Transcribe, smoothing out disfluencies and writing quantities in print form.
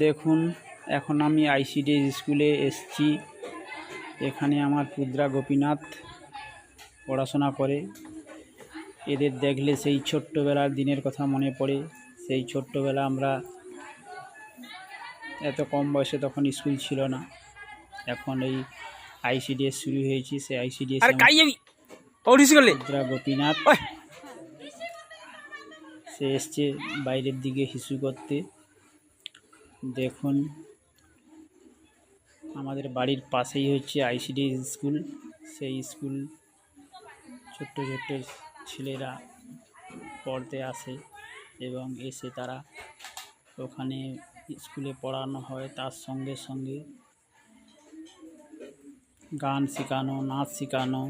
দেখুন, এখন আমি আইসিডিএস স্কুলে এসেছি। এখানে আমার পুত্রা গোপীনাথ পড়াশোনা করে। এদের দেখলে সেই ছোট্টবেলার দিনের কথা মনে পড়ে। সেই ছোট্টবেলা আমরা এত কম বয়সে তখন স্কুল ছিল না, এখন এই আইসিডিএস শুরু হয়েছে। সেই আইসিডিএস পুত্রা গোপীনাথ সে এসছে বাইরের দিকে হিসু করতে। দেখুন, আমাদের বাড়ির পাশেই হচ্ছে আইসিডিএস স্কুল। সেই স্কুল ছোট্ট ছোট্ট ছেলেরা পড়তে আসে এবং এসে তারা ওখানে স্কুলে পড়ানো হয়। তার সঙ্গে সঙ্গে গান শেখানো, নাচ শেখানো,